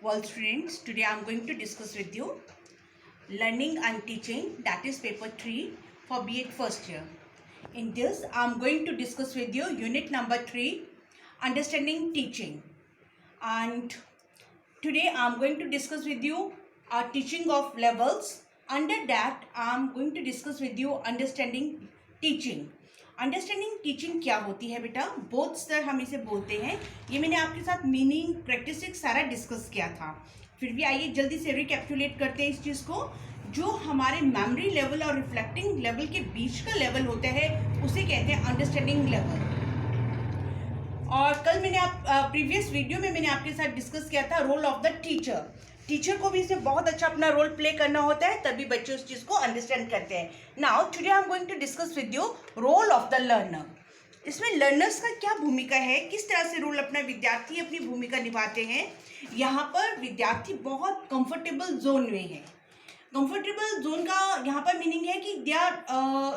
Well, students, today I am going to discuss with you learning and teaching, that is paper 3 for B.Ed first year. In this, I am going to discuss with you unit number 3, understanding teaching. And today I am going to discuss with you teaching of levels. Under that, I am going to discuss with you understanding teaching. Understanding teaching क्या होती है बेटा, both sir हम इसे बोलते हैं। ये मैंने आपके साथ मीनिंग प्रैक्टिस सारा डिस्कस किया था। फिर भी आइए जल्दी से रिकैप्चुलेट करते हैं इस चीज़ को। जो हमारे मेमोरी लेवल और रिफ्लेक्टिंग लेवल के बीच का लेवल होता है उसे कहते हैं अंडरस्टैंडिंग लेवल। और कल मैंने प्रीवियस वीडियो में मैंने आपके साथ डिस्कस किया था role of the teacher. Teacher को भी इसमें बहुत अच्छा अपना रोल प्ले करना होता है, तभी बच्चे उस चीज़ को अंडरस्टैंड करते हैं। Now today I am going to discuss with you role of the learner. इसमें लर्नर्स का क्या भूमिका है, किस तरह से रोल अपना विद्यार्थी अपनी भूमिका निभाते हैं। यहाँ पर विद्यार्थी बहुत कंफर्टेबल जोन में है। कंफर्टेबल जोन का यहाँ पर मीनिंग है कि they are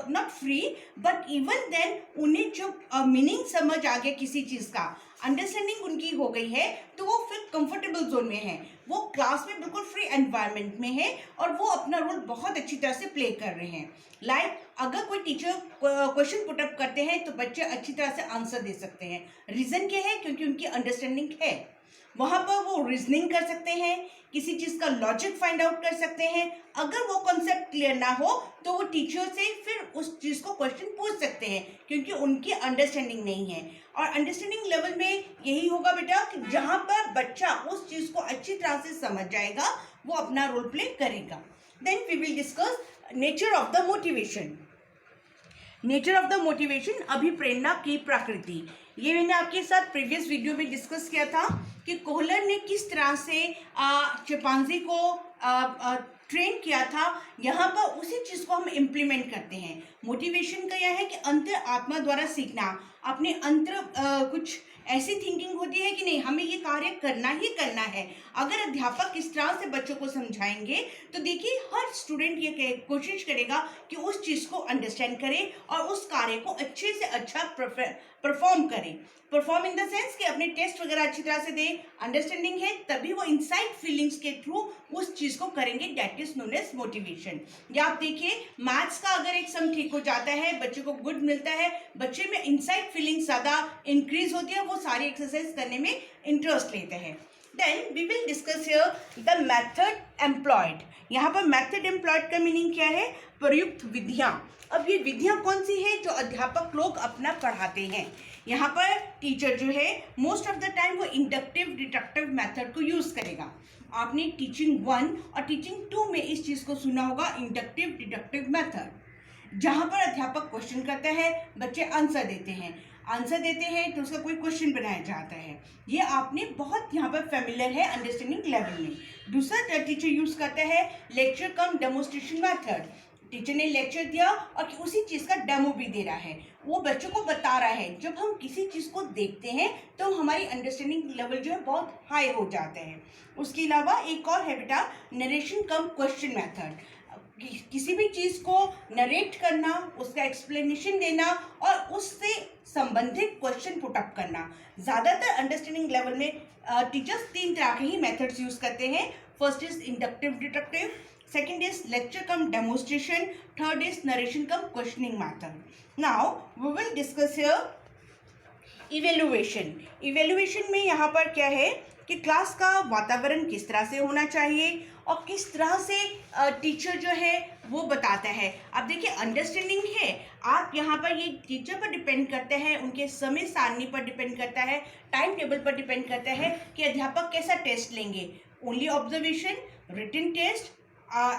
not free, but even then उन्हें जो मीनिंग समझ आ गया किसी चीज़ का, अंडरस्टैंडिंग उनकी हो गई है, तो वो फिर कंफर्टेबल जोन में है। वो क्लास में बिल्कुल फ्री एनवायरनमेंट में है और वो अपना रोल बहुत अच्छी तरह से प्ले कर रहे हैं। लाइक अगर कोई टीचर क्वेश्चन पुटअप करते हैं तो बच्चे अच्छी तरह से आंसर दे सकते हैं। रीज़न क्या है? क्योंकि उनकी अंडरस्टैंडिंग है। वहाँ पर वो रीजनिंग कर सकते हैं, किसी चीज़ का लॉजिक फाइंड आउट कर सकते हैं। अगर वो कॉन्सेप्ट क्लियर ना हो तो वो टीचर से फिर उस चीज़ को क्वेश्चन पूछ सकते हैं, क्योंकि उनकी अंडरस्टैंडिंग नहीं है। और अंडरस्टैंडिंग लेवल में यही होगा बेटा कि जहाँ पर बच्चा उस चीज़ को अच्छी तरह से समझ जाएगा वो अपना रोल प्ले करेगा। Then we will discuss nature of the motivation. Nature of the motivation, अभिप्रेरणा की प्रकृति। ये मैंने आपके साथ प्रीवियस वीडियो में डिस्कस किया था कि कोहलर ने किस तरह से चिंपांजी को ट्रेन किया था। यहाँ पर उसी चीज़ को हम इम्प्लीमेंट करते हैं। मोटिवेशन का यह है कि अंतर आत्मा द्वारा सीखना, अपने अंतर कुछ ऐसी थिंकिंग होती है कि नहीं हमें ये कार्य करना ही करना है। अगर अध्यापक किस तरह से बच्चों को समझाएंगे तो देखिए हर स्टूडेंट ये कोशिश करेगा कि उस चीज़ को अंडरस्टैंड करे और उस कार्य को अच्छे से अच्छा परफॉर्म करे। परफॉर्म इन द सेंस कि अपने टेस्ट वगैरह अच्छी तरह से दे। अंडरस्टैंडिंग है तभी वो इनसाइड फीलिंग्स के थ्रू उस चीज़ को करेंगे, that is known as motivation. या आप देखिए मैथ्स का अगर एक सम ठीक हो जाता है, बच्चे को गुड मिलता है, बच्चे में इनसाइड फीलिंग ज़्यादा इंक्रीज होती है, वो सारी एक्सरसाइज करने में इंटरेस्ट लेते हैं। Then we will discuss here the method employed. यहाँ पर मेथड एम्प्लॉयड का मीनिंग क्या है? प्रयुक्त विधियाँ। अब ये विधियाँ कौन सी है जो अध्यापक लोग अपना पढ़ाते हैं। यहाँ पर टीचर जो है मोस्ट ऑफ द टाइम वो इंडक्टिव डिडक्टिव मेथड को यूज़ करेगा। आपने टीचिंग 1 और टीचिंग 2 में इस चीज़ को सुना होगा, इंडक्टिव डिडक्टिव मेथड, जहाँ पर अध्यापक क्वेश्चन करता है, बच्चे आंसर देते हैं। आंसर देते हैं तो उसका कोई क्वेश्चन बनाया जाता है। ये आपने बहुत यहाँ पर फेमिलियर है अंडरस्टैंडिंग लेवल में। दूसरा टीचर यूज़ करता है लेक्चर कम डेमोन्स्ट्रेशन मेथड। टीचर ने लेक्चर दिया और उसी चीज़ का डेमो भी दे रहा है, वो बच्चों को बता रहा है। जब हम किसी चीज़ को देखते हैं तो हमारी अंडरस्टैंडिंग लेवल जो है बहुत हाई हो जाता है। उसके अलावा एक और है बेटा नरेशन कम क्वेश्चन मेथड। किसी भी चीज़ को नरेट करना, उसका एक्सप्लेनेशन देना और उससे संबंधित क्वेश्चन पुटअप करना। ज़्यादातर अंडरस्टैंडिंग लेवल में टीचर्स 3 तरह के ही मेथड्स यूज़ करते हैं। First is inductive deductive, second is lecture cum demonstration, third is narration cum questioning method. Now we will discuss here evaluation. Evaluation में यहाँ पर क्या है कि क्लास का वातावरण किस तरह से होना चाहिए और किस तरह से टीचर जो है वो बताता है। अब देखिए अंडरस्टैंडिंग है, आप यहाँ पर ये टीचर पर डिपेंड करते हैं, उनके समय सारणी पर डिपेंड करता है, टाइम टेबल पर डिपेंड करता है कि अध्यापक कैसा टेस्ट लेंगे। ओनली ऑब्जर्वेशन, रिटन टेस्ट,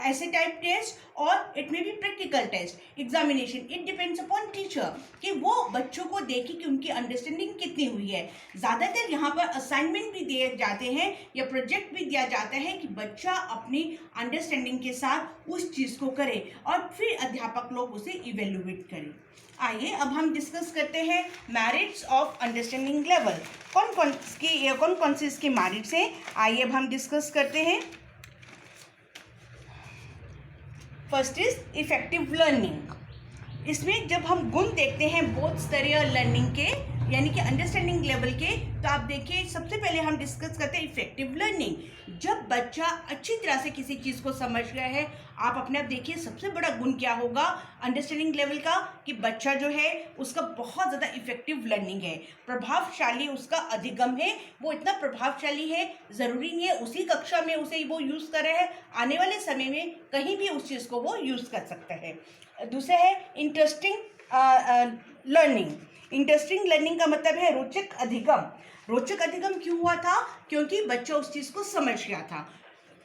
ऐसे टाइप टेस्ट और इट में भी practical test, examination. It depends upon teacher कि वो बच्चों को देखे कि उनकी अंडरस्टैंडिंग कितनी हुई है। ज़्यादातर यहाँ पर असाइनमेंट भी दिए जाते हैं या प्रोजेक्ट भी दिया जाता है कि बच्चा अपनी अंडरस्टैंडिंग के साथ उस चीज़ को करे और फिर अध्यापक लोग उसे इवेल्युएट करें। आइए अब हम डिस्कस करते हैं मेरिट्स ऑफ अंडरस्टैंडिंग लेवल। कौन कौन सी इसके मेरिट्स हैं, आइए अब हम डिस्कस करते हैं। First is effective learning. इसमें जब हम गुण देखते हैं बोथ स्तरीय लर्निंग के, यानी कि अंडरस्टैंडिंग लेवल के, तो आप देखिए सबसे पहले हम डिस्कस करते हैं इफेक्टिव लर्निंग। जब बच्चा अच्छी तरह से किसी चीज़ को समझ गया है, आप अपने आप देखिए सबसे बड़ा गुण क्या होगा अंडरस्टैंडिंग लेवल का, कि बच्चा जो है उसका बहुत ज़्यादा इफेक्टिव लर्निंग है, प्रभावशाली उसका अधिगम है। वो इतना प्रभावशाली है, ज़रूरी नहीं है उसी कक्षा में उसे वो यूज़ कर रहा है, आने वाले समय में कहीं भी उस चीज़ को वो यूज़ कर सकता है। दूसरा है इंटरेस्टिंग लर्निंग। इंटरेस्टिंग लर्निंग का मतलब है रोचक अधिगम। रोचक अधिगम क्यों हुआ था? क्योंकि बच्चा उस चीज़ को समझ गया था।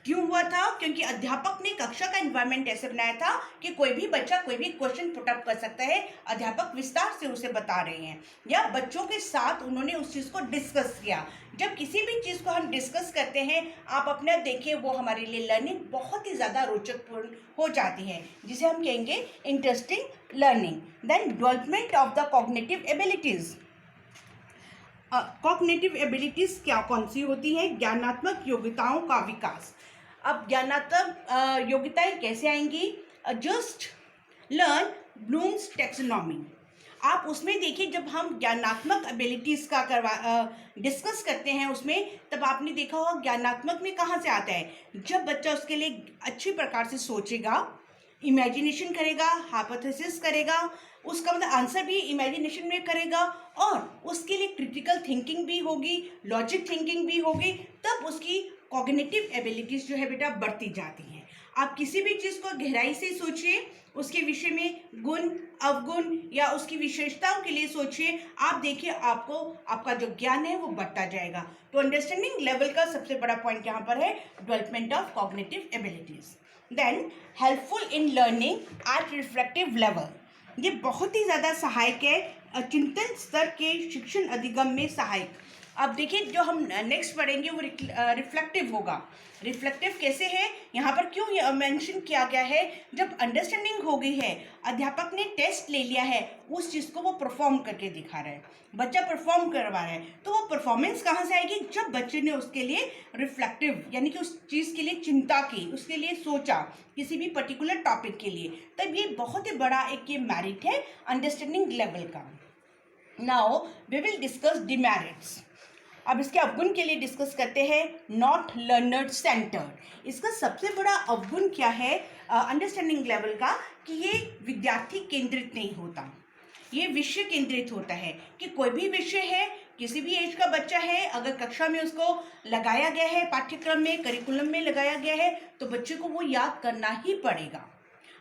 क्यों हुआ था? क्योंकि अध्यापक ने कक्षा का एनवायरनमेंट ऐसे बनाया था कि कोई भी बच्चा कोई भी क्वेश्चन पुट अप कर सकता है, अध्यापक विस्तार से उसे बता रहे हैं, या बच्चों के साथ उन्होंने उस चीज़ को डिस्कस किया। जब किसी भी चीज़ को हम डिस्कस करते हैं, आप अपने देखिए वो हमारे लिए लर्निंग बहुत ही ज़्यादा रोचकपूर्ण हो जाती है, जिसे हम कहेंगे interesting learning. Then development of the cognitive abilities. Cognitive abilities क्या कौन सी होती हैं? ज्ञानात्मक योग्यताओं का विकास। अब ज्ञानात्मक योग्यताएं कैसे आएंगी? Just learn Bloom's taxonomy. आप उसमें देखिए जब हम ज्ञानात्मक एबिलिटीज़ का डिस्कस करते हैं उसमें, तब आपने देखा होगा ज्ञानात्मक में कहाँ से आता है? जब बच्चा उसके लिए अच्छी प्रकार से सोचेगा, इमेजिनेशन करेगा, हाइपोथेसिस करेगा, उसका मतलब आंसर भी इमेजिनेशन में करेगा, और उसके लिए क्रिटिकल थिंकिंग भी होगी, लॉजिक थिंकिंग भी होगी, तब उसकी कॉग्निटिव एबिलिटीज़ जो है बेटा बढ़ती जाती हैं। आप किसी भी चीज़ को गहराई से सोचिए, उसके विषय में गुण अवगुण या उसकी विशेषताओं के लिए सोचिए, आप देखिए आपको आपका जो ज्ञान है वो बढ़ता जाएगा। तो अंडरस्टैंडिंग लेवल का सबसे बड़ा पॉइंट यहाँ पर है development of cognitive abilities. Then helpful in learning at reflective level. ये बहुत ही ज़्यादा सहायक है, चिंतन स्तर के शिक्षण अधिगम में सहायक। अब देखिए जो हम नेक्स्ट पढ़ेंगे वो रिफ्लेक्टिव होगा। रिफ्लेक्टिव कैसे है, यहाँ पर क्यों मेंशन किया गया है? जब अंडरस्टैंडिंग हो गई है, अध्यापक ने टेस्ट ले लिया है, उस चीज़ को वो परफॉर्म करके दिखा रहा है, बच्चा परफॉर्म करवा रहा है, तो वो परफॉर्मेंस कहाँ से आएगी? जब बच्चे ने उसके लिए रिफ्लेक्टिव यानी कि उस चीज़ के लिए चिंता की, उसके लिए सोचा, किसी भी पर्टिकुलर टॉपिक के लिए, तब ये बहुत ही बड़ा एक ये मेरिट है अंडरस्टैंडिंग लेवल का। Now we will discuss demerits. अब इसके अवगुण के लिए डिस्कस करते हैं। Not learner centred. इसका सबसे बड़ा अवगुण क्या है अंडरस्टैंडिंग लेवल का? कि ये विद्यार्थी केंद्रित नहीं होता, ये विषय केंद्रित होता है। कि कोई भी विषय है, किसी भी एज का बच्चा है, अगर कक्षा में उसको लगाया गया है, पाठ्यक्रम में करिकुलम में लगाया गया है, तो बच्चे को वो याद करना ही पड़ेगा।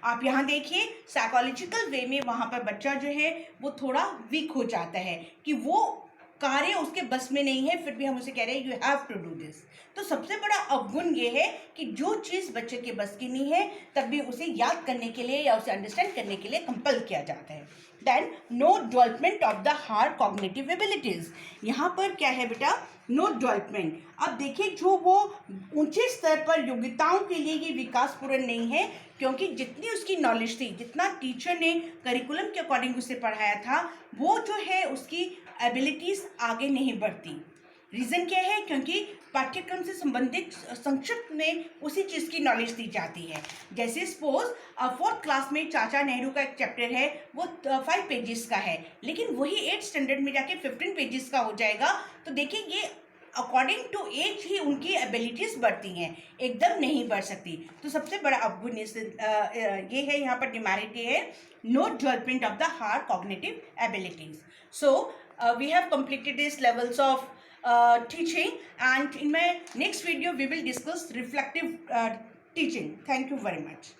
आप यहाँ देखिए साइकोलॉजिकल वे में वहाँ पर बच्चा जो है वो थोड़ा वीक हो जाता है, कि वो कार्य उसके बस में नहीं है, फिर भी हम उसे कह रहे हैं you have to do this. तो सबसे बड़ा अवगुण ये है कि जो चीज़ बच्चे के बस की नहीं है, तब भी उसे याद करने के लिए या उसे अंडरस्टैंड करने के लिए कंपल किया जाता है। Then no development of the higher cognitive abilities. यहाँ पर क्या है बेटा? No development. अब देखिए जो वो ऊंचे स्तर पर योग्यताओं के लिए ये विकास पूर्ण नहीं है, क्योंकि जितनी उसकी नॉलेज थी, जितना टीचर ने करिकुलम के अकॉर्डिंग उसे पढ़ाया था, वो जो है उसकी एबिलिटीज़ आगे नहीं बढ़ती। रीज़न क्या है? क्योंकि पाठ्यक्रम से संबंधित संक्षिप्त में उसी चीज़ की नॉलेज दी जाती है। जैसे सपोज 4th क्लास में चाचा नेहरू का एक चैप्टर है, वो 5 पेजेस का है, लेकिन वही 8th स्टैंडर्ड में जाके 15 पेजेस का हो जाएगा। तो देखिए ये अकॉर्डिंग टू एज ही उनकी एबिलिटीज़ बढ़ती हैं, एकदम नहीं बढ़ सकती। तो सबसे बड़ा अवगुण ये है, यहाँ पर डिमेरिट ये है, no development of the higher cognitive abilities. So we have completed these levels of teaching, and in my next video we will discuss reflective teaching. Thank you very much.